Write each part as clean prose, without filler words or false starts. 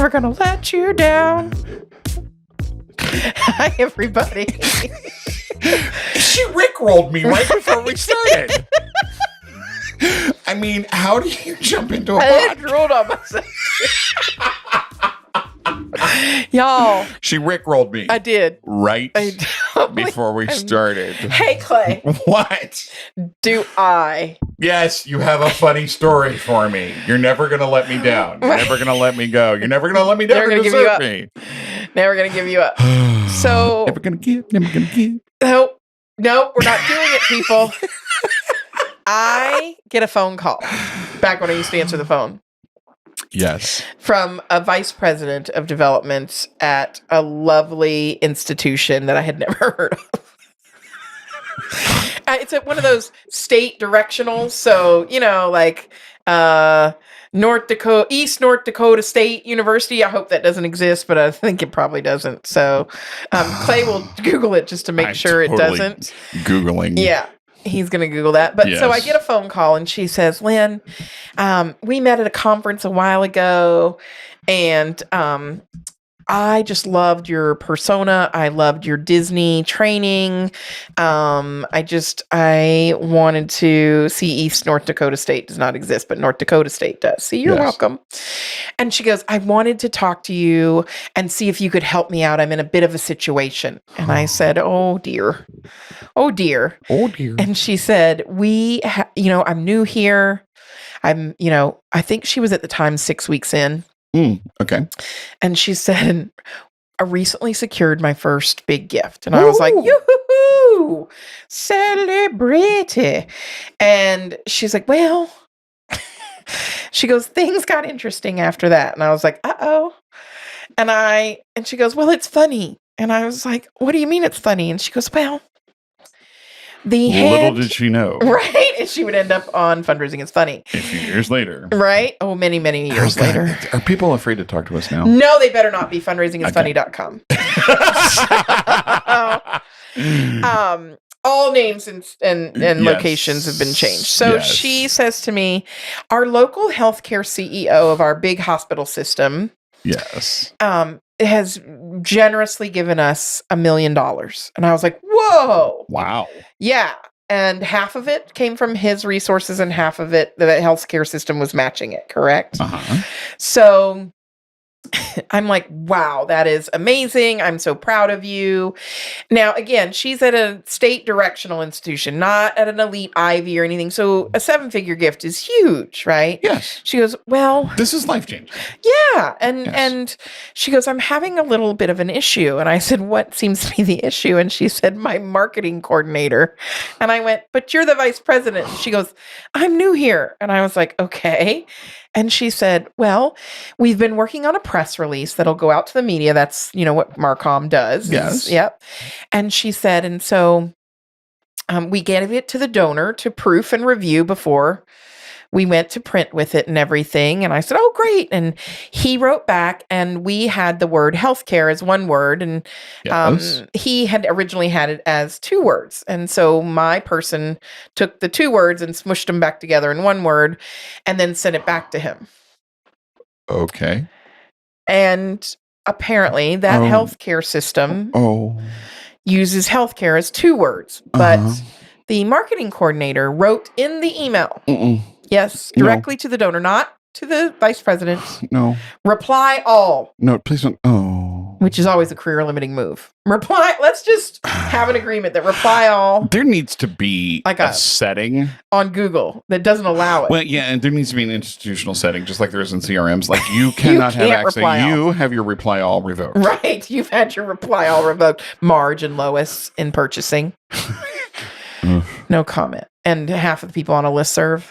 never going to let you down. Hi, everybody. She rickrolled me right before we started. I mean, how do you jump into a I podcast? drooled on myself. Y'all. She rickrolled me. I did. Right before we started. Hey, Clay. What? Do I? Yes, you have a funny story for me. You're never going to let me down. You're never going to let me go. You're never going to let me down Never or gonna give you desert up. me. Never going to give you up. So. Never going to give. Never going to give. Nope, we're not doing it, people. I get a phone call back when I used to answer the phone Yes. from a vice president of development at a lovely institution that I had never heard of. It's one of those state directionals. So, like East North Dakota State University. I hope that doesn't exist, but I think it probably doesn't. So Clay will Google it just to make sure it doesn't. Googling. Yeah. He's going to Google that. But so I get a phone call and she says, Lynn, we met at a conference a while ago and I just loved your persona. I loved your Disney training. I wanted to see East North Dakota State does not exist, but North Dakota State does. See, you're welcome. And she goes, I wanted to talk to you and see if you could help me out. I'm in a bit of a situation. And I said, oh dear. Oh dear. Oh dear. And she said, I'm new here. I think she was at the time 6 weeks in. Okay. And she said, I recently secured my first big gift. And I was like, yoo-hoo-hoo, celebrity. And she's like, well, she goes, things got interesting after that. And I was like, uh-oh. And she goes, well, it's funny. And I was like, what do you mean it's funny? And she goes, well, little did she know. Right? And she would end up on Fundraising is Funny. A few years later. Right? Oh, many, many years later. Are people afraid to talk to us now? No, they better not be. Fundraisingisfunny.com. All names and locations have been changed. So she says to me, our local healthcare CEO of our big hospital system has generously given us $1 million. And I was like, whoa. Wow. Yeah. And half of it came from his resources and half of it, the healthcare system was matching it, correct? Uh-huh. So I'm like, wow, that is amazing. I'm so proud of you. Now, again, she's at a state directional institution, not at an elite Ivy or anything. So a 7-figure gift is huge, right? Yes. She goes, well, this is life-changing. Yeah. And she goes, I'm having a little bit of an issue. And I said, what seems to be the issue? And she said, my marketing coordinator. And I went, but you're the vice president. And she goes, I'm new here. And I was like, okay. And she said, well, we've been working on a press release that'll go out to the media. That's, what Marcom does. Yes. Yep. And she said, and so we gave it to the donor to proof and review before we went to print with it and everything. And I said, oh, great. And he wrote back and we had the word healthcare as one word. And he had originally had it as 2 words. And so my person took the 2 words and smushed them back together in 1 word and then sent it back to him. Okay. And apparently that healthcare system uses healthcare as 2 words. But the marketing coordinator wrote in the email. Yes, directly to the donor, not to the vice president. No. Reply all. No, please don't. Oh. Which is always a career limiting move. Reply. Let's just have an agreement that reply all. There needs to be like a setting on Google that doesn't allow it. Well, yeah, and there needs to be an institutional setting, just like there is in CRMs. Like you cannot have access. You have your reply all revoked. Right. You've had your reply all revoked. Marge and Lois in purchasing. No comment. And half of the people on a listserv.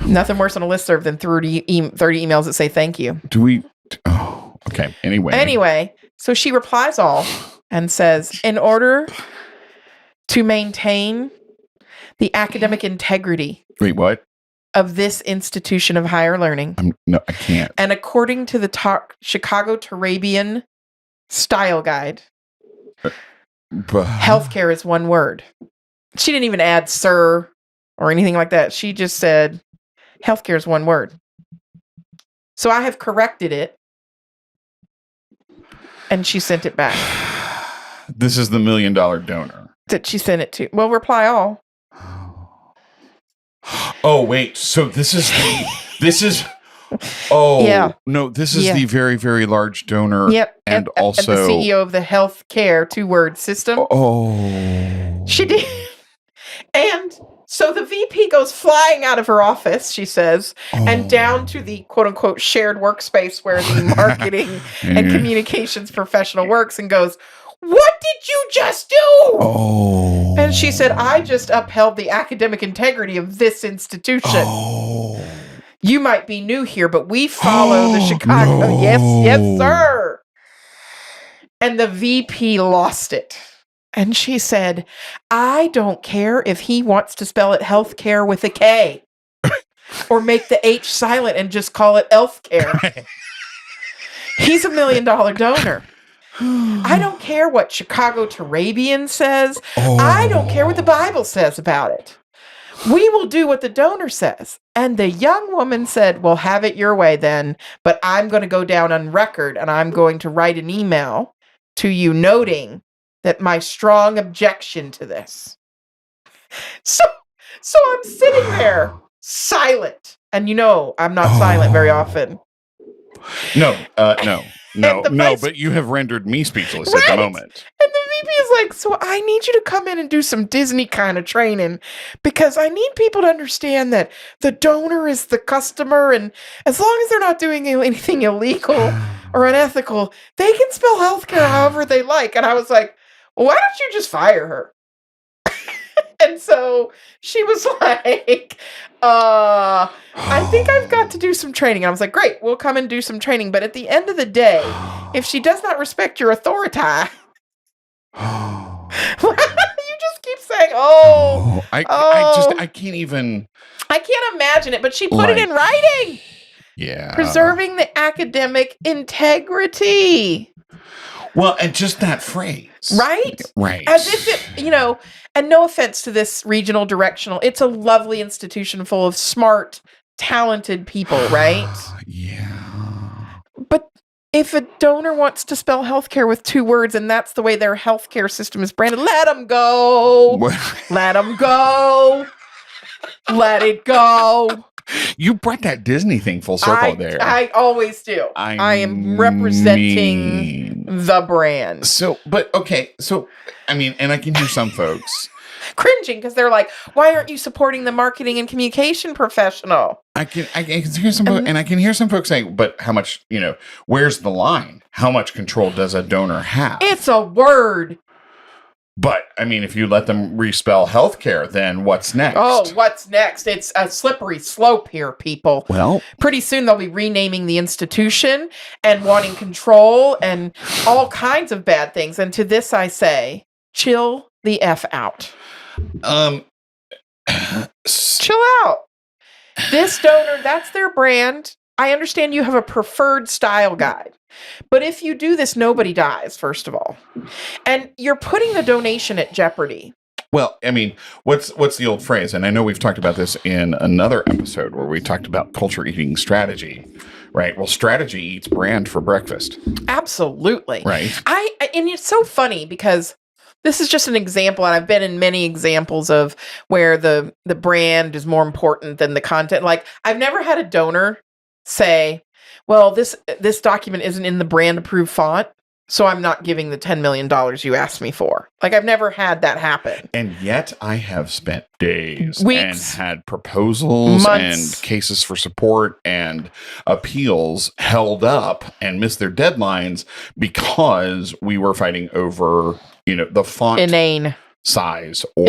Nothing worse on a listserv than 30 emails that say thank you. Do we? Oh, okay. Anyway, so she replies all and says, in order to maintain the academic integrity. Wait, what? Of this institution of higher learning. No, I can't. And according to the Chicago Turabian Style Guide, healthcare is 1 word. She didn't even add sir or anything like that. She just said, healthcare is 1 word. So I have corrected it And she sent it back. This is the $1 million donor. That she sent it to. Well, reply all. Oh, wait. So this is oh, no, this is the very, very large donor. Yep. And also the CEO of the healthcare 2-word system. Oh. She did. And so the VP goes flying out of her office, she says, and down to the quote unquote shared workspace where the marketing and communications professional works and goes, "What did you just do?" Oh. And she said, "I just upheld the academic integrity of this institution." Oh. You might be new here, but we follow the Chicago. No. Yes, sir. And the VP lost it. And she said, "I don't care if he wants to spell it healthcare with a K or make the H silent and just call it elfcare. He's $1 million donor. I don't care what Chicago Turabian says. I don't care what the Bible says about it. We will do what the donor says." And the young woman said, "Well, have it your way then, but I'm going to go down on record and I'm going to write an email to you noting that my strong objection to this." So I'm sitting there silent. And I'm not silent very often. No, And the but you have rendered me speechless Right. at the moment. And the VP is like, "So I need you to come in and do some Disney kind of training because I need people to understand that the donor is the customer. And as long as they're not doing anything illegal or unethical, they can spell healthcare however they like." And I was like, "Well, why don't you just fire her?" And so she was like, "I think I've got to do some training." And I was like, "Great, we'll come and do some training. But at the end of the day, if she does not respect your authority," you just keep saying, I can't even. I can't imagine it, but she put it in writing. Yeah. Preserving the academic integrity. Well, and just that phrase. Right? Right. As if it, and no offense to this regional directional, it's a lovely institution full of smart, talented people, right? Yeah. But if a donor wants to spell healthcare with 2 words and that's the way their healthcare system is branded, let them go. Let them go. Let it go. You brought that Disney thing full circle there. I always do. I am representing the brand. And I can hear some folks cringing because they're like, "Why aren't you supporting the marketing and communication professional?" I can hear some folks, and I can hear some folks saying, "But how much? Where's the line? How much control does a donor have?" It's a word. But if you let them respell healthcare, then what's next? Oh, what's next? It's a slippery slope here, people. Well, pretty soon they'll be renaming the institution and wanting control and all kinds of bad things. And to this I say, chill the F out. Chill out. This donor, that's their brand. I understand you have a preferred style guide. But if you do this, nobody dies, first of all. And you're putting the donation at jeopardy. Well, what's the old phrase? And I know we've talked about this in another episode where we talked about culture eating strategy, right? Well, strategy eats brand for breakfast. Absolutely. Right. And it's so funny because this is just an example, and I've been in many examples of where the brand is more important than the content. Like, I've never had a donor say, "Well, this document isn't in the brand approved font, so I'm not giving the $10 million you asked me for." Like, I've never had that happen. And yet I have spent days, weeks, and had proposals, months, and cases for support and appeals held up and missed their deadlines because we were fighting over, the font inane size or,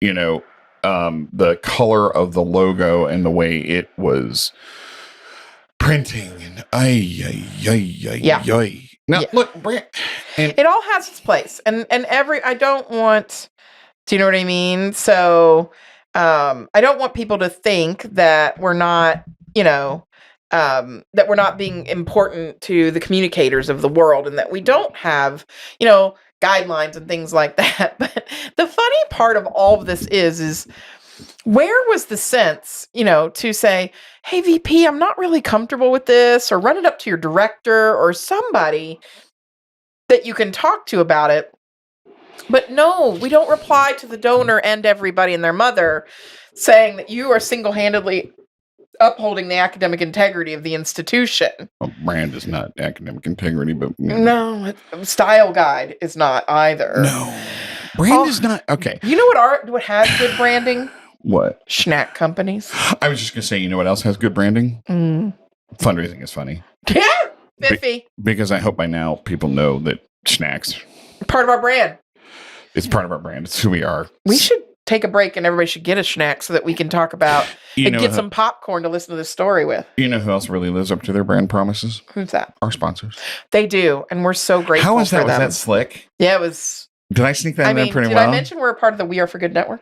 the color of the logo and the way it was printing. And Now, look, Brand, it all has its place, and I don't want, do you know what I mean? So, I don't want people to think that we're not, that we're not being important to the communicators of the world, and that we don't have, guidelines and things like that. But the funny part of all of this is where was the sense, to say, "Hey, VP, I'm not really comfortable with this," or run it up to your director or somebody that you can talk to about it. But no, we don't reply to the donor and everybody and their mother saying that you are single-handedly upholding the academic integrity of the institution. Well, brand is not academic integrity, but No, style guide is not either. No, brand is not okay. You know what has good branding? What? Snack companies. I was just gonna say, you know what else has good branding? Fundraising is funny. Yeah, Biffy. Because I hope by now people know that snacks part of our brand. It's part of our brand. It's who we are. We should take a break and everybody should get a snack so that we can talk about and get some popcorn to listen to this story with. You know who else really lives up to their brand promises? Who's that? Our sponsors. They do, and we're so grateful. How was that? For them. Was that slick? Yeah, it was. Did I sneak that in there pretty well? Did I mention we're a part of the We Are for Good network?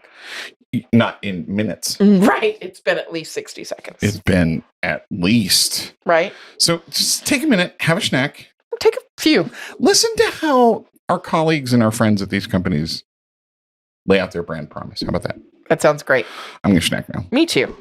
Not in minutes. Right. It's been at least 60 seconds. It's been at least. Right. So just take a minute, have a snack. Take a few. Listen to how our colleagues and our friends at these companies lay out their brand promise. How about that? That sounds great. I'm going to snack now. Me too.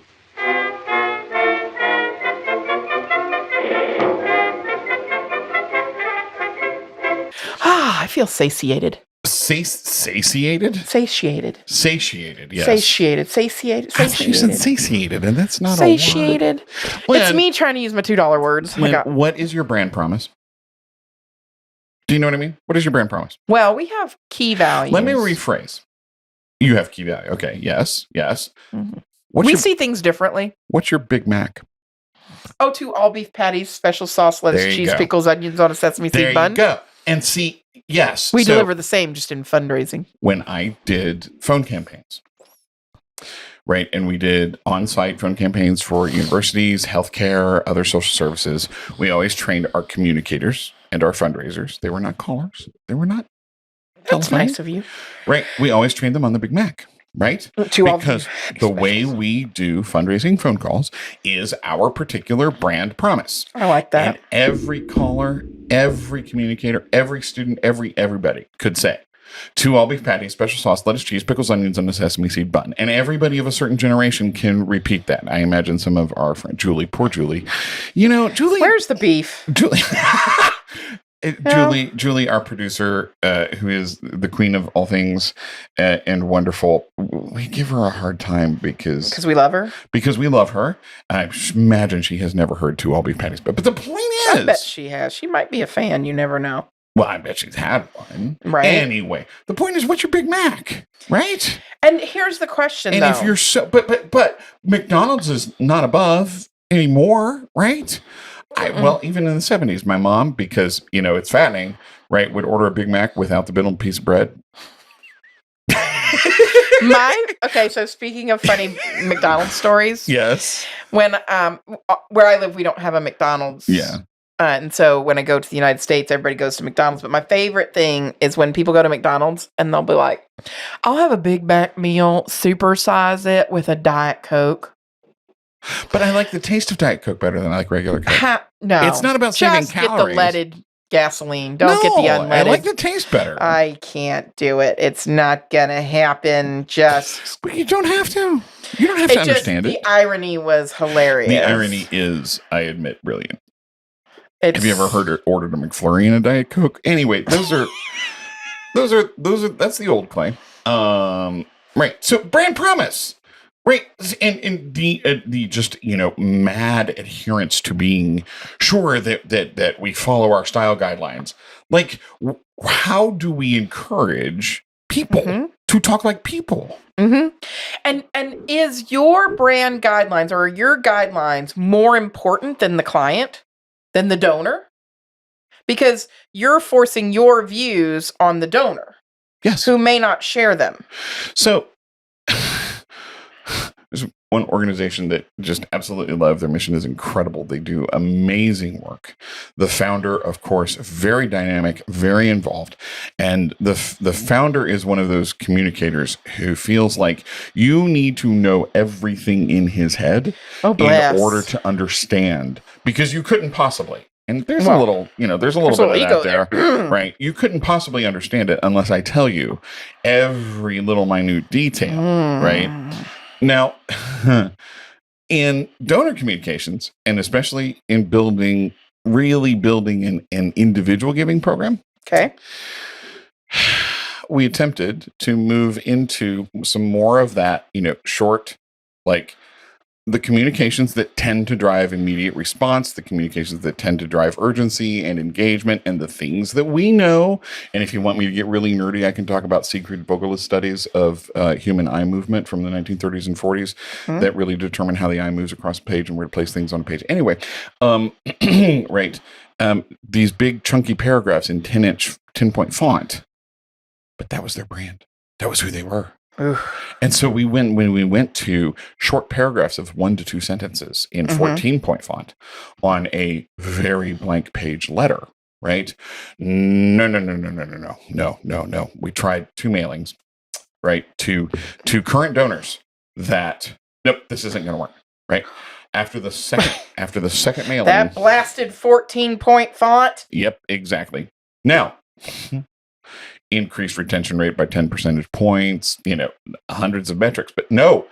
I feel satiated. Satiated? Satiated. Satiated, yes. Satiated. Satiated. I thought you said satiated, and that's not satiated. A word. It's me trying to use my $2 words. What is your brand promise? Do you know what I mean? What is your brand promise? Well, we have key values. Let me rephrase. You have key value. Okay. Yes. Yes. Mm-hmm. We see things differently. What's your Big Mac? Oh, 2 all beef patties, special sauce, lettuce, cheese, pickles, onions on a sesame seed bun. There you go. And see, yes. We deliver the same, just in fundraising. When I did phone campaigns, right, and we did on-site phone campaigns for universities, healthcare, other social services, we always trained our communicators and our fundraisers. They were not callers. They were not. That's nice of you. Right. We always trained them on the Big Mac. Right? Because the way we do fundraising phone calls is our particular brand promise. I like that. And every caller, every communicator, every student, everybody could say 2 all beef patties, special sauce, lettuce, cheese, pickles, onions, and a sesame seed bun. And everybody of a certain generation can repeat that. I imagine some of our friend Julie, poor Julie. You know, Julie. Where's the beef? Julie. Julie, our producer, who is the queen of all things and wonderful, we give her a hard time because we love her. Because we love her. I imagine she has never heard 2 all beef patties, but the point is, I bet she has. She might be a fan. You never know. Well, I bet she's had one. Right. Anyway, the point is, what's your Big Mac, right? And here's the question, and if you're but McDonald's is not above anymore, right? Well, even in the 70s, my mom, because, you know, it's fattening, right, would order a Big Mac without the middle piece of bread. Okay, so speaking of funny McDonald's stories. Yes. When, where I live, we don't have a McDonald's. Yeah. And so when I go to the United States, everybody goes to McDonald's. But my favorite thing is when people go to McDonald's and they'll be like, I'll have a Big Mac meal, supersize it with a Diet Coke. But I like the taste of Diet Coke better than I like regular Coke. No. It's not about saving calories. Just get the leaded gasoline. Don't get the unleaded. I like the taste better. I can't do it. It's not going to happen. But you don't have to. You don't have to understand it. The irony was hilarious. The irony is, I admit, brilliant. Have you ever ordered a McFlurry and a Diet Coke? Anyway, that's the old play. Right. So brand promise. Right, and the just, you know, mad adherence to being sure that we follow our style guidelines. Like, how do we encourage people to talk like people? Mm-hmm. And is your brand guidelines or your guidelines more important than the client, than the donor? Because you're forcing your views on the donor. Yes, who may not share them. So. There's one organization that just absolutely love. Their mission is incredible. They do amazing work. The founder, of course, very dynamic, very involved. And the founder is one of those communicators who feels like you need to know everything in his head in order to understand, because you couldn't possibly. And there's a little bit of that there, right? You couldn't possibly understand it unless I tell you every little minute detail, right? Now, in donor communications, and especially in building an individual giving program, Okay. We attempted to move into some more of that, short, like the communications that tend to drive immediate response, the communications that tend to drive urgency and engagement, and the things that we know. And if you want me to get really nerdy, I can talk about Siegfried Vogel's studies of human eye movement from the 1930s and 40s that really determine how the eye moves across a page and where to place things on a page. Anyway, right. These big chunky paragraphs in 10-point font, but that was their brand. That was who they were. And so when we went to short paragraphs of 1 to 2 sentences in 14-point font on a very blank page letter, right? No. We tried 2 mailings, right? To current donors that, nope, this isn't going to work, right? After the second mailing, that blasted 14-point font. Yep, exactly. Now, increased retention rate by 10 percentage points, hundreds of metrics. But no,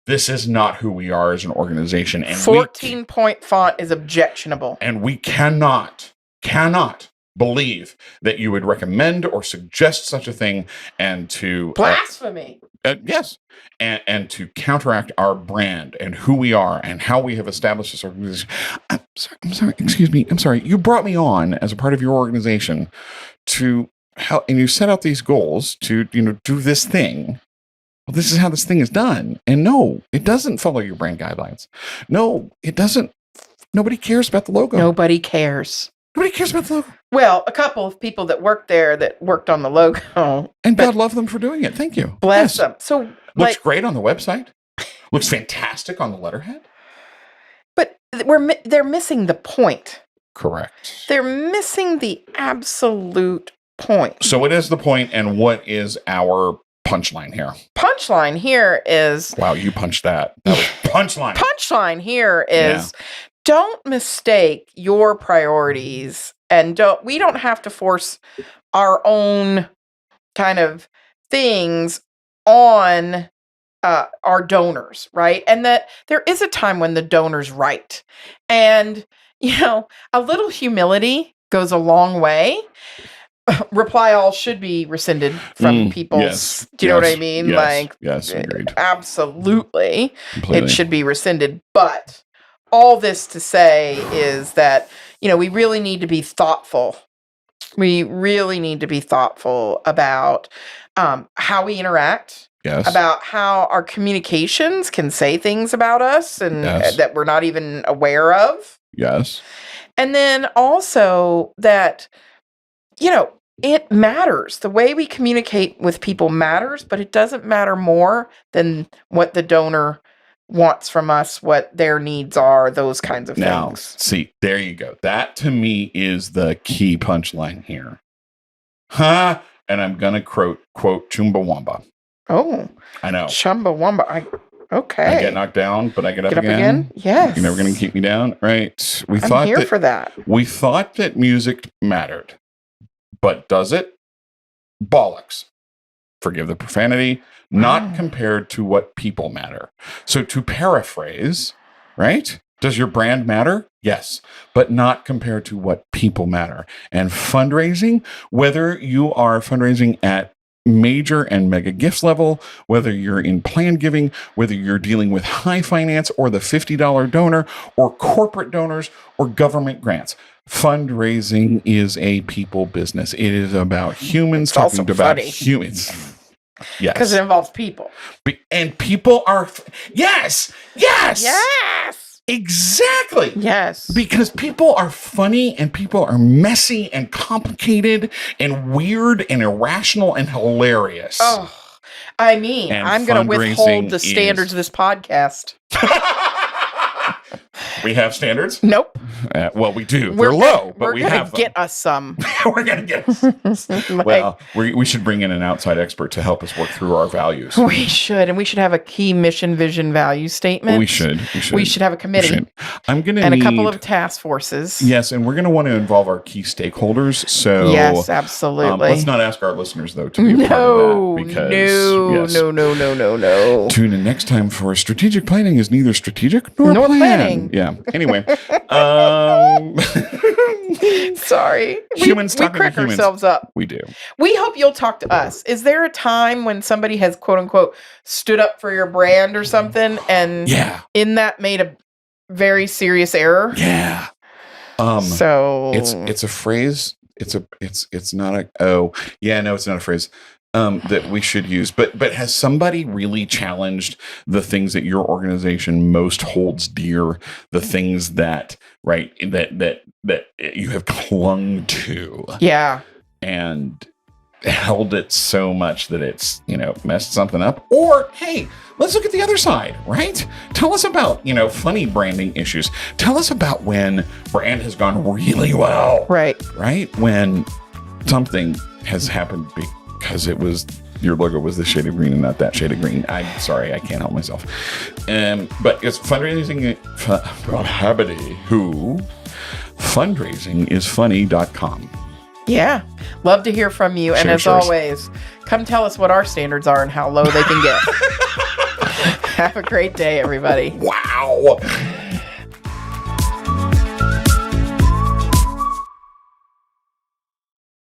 this is not who we are as an organization. And 14-point font is objectionable. And we cannot believe that you would recommend or suggest such a thing and to... Blasphemy. Yes. And to counteract our brand and who we are and how we have established this organization. I'm sorry. Excuse me. I'm sorry. You brought me on as a part of your organization to... and you set out these goals to, do this thing. Well, this is how this thing is done. And no, it doesn't follow your brand guidelines. No, it doesn't. Nobody cares about the logo. Nobody cares. Nobody cares about the logo. Well, a couple of people that worked there that worked on the logo. And God love them for doing it. Thank you. Bless them. So looks great on the website. Looks fantastic on the letterhead. But they're missing the point. Correct. They're missing the absolute point. So what is the point, and what is our punchline here? Punchline here is... Wow, you punched that. That was punchline. Punchline here is don't mistake your priorities, and we don't have to force our own kind of things on our donors, right? And that there is a time when the donor's right. And, a little humility goes a long way. Reply all should be rescinded from people's. Yes, do you know what I mean? Yes, agreed. Absolutely. Completely. It should be rescinded. But all this to say is that, we really need to be thoughtful. We really need to be thoughtful about how we interact. Yes. About how our communications can say things about us and that we're not even aware of. Yes. And then also that, it matters. The way we communicate with people matters, but it doesn't matter more than what the donor wants from us, what their needs are, those kinds of things. Now, see, there you go. That to me is the key punchline here. And I'm going to quote Chumbawamba. Oh. I know. Chumbawamba. Okay. I get knocked down, but I get up again. Yes. You're never going to keep me down, right? I'm here for that. We thought that music mattered. But does it? Bollocks. Forgive the profanity. Not compared to what people matter. So to paraphrase, right? Does your brand matter? Yes, but not compared to what people matter. And fundraising, whether you are fundraising at major and mega gifts level, whether you're in planned giving, whether you're dealing with high finance or the $50 donor or corporate donors or government grants. Fundraising is a people business. It is about humans talking about humans. Yes. Because it involves people. And people are... Yes! Exactly. Yes. Because people are funny and people are messy and complicated and weird and irrational and hilarious. Oh, I'm going to withhold the standards of this podcast. We have standards? Nope. Well, we do. They're low, but we have them. We're going to get us some. We're going to get some. Well, we should bring in an outside expert to help us work through our values. We should. And we should have a key mission, vision, value statement. We should. We should have a committee. I'm going to and a couple of task forces. Yes, and we're going to want to involve our key stakeholders. So yes, absolutely. Let's not ask our listeners, though, to be a part of that. Because, no. Tune in next time for Strategic Planning is neither strategic nor planning. Yeah. Anyway. Sorry. Humans we talking to crack humans. ourselves up. We do. We hope you'll talk to us. Is there a time when somebody has quote unquote stood up for your brand or something and in that made a very serious error? Yeah. So it's a phrase. It's not a it's not a phrase that we should use. But has somebody really challenged the things that your organization most holds dear, the things that that you have clung to? Yeah. And held it so much that it's, messed something up. Or, hey, let's look at the other side, right? Tell us about, funny branding issues. Tell us about when brand has gone really well. Right. Right? When something has happened because your logo was this shade of green and not that shade of green. I'm sorry, I can't help myself. But it's fundraising, fundraisingIsfunny.com. Yeah. Love to hear from you. And as always, come tell us what our standards are and how low they can get. Have a great day, everybody. Wow.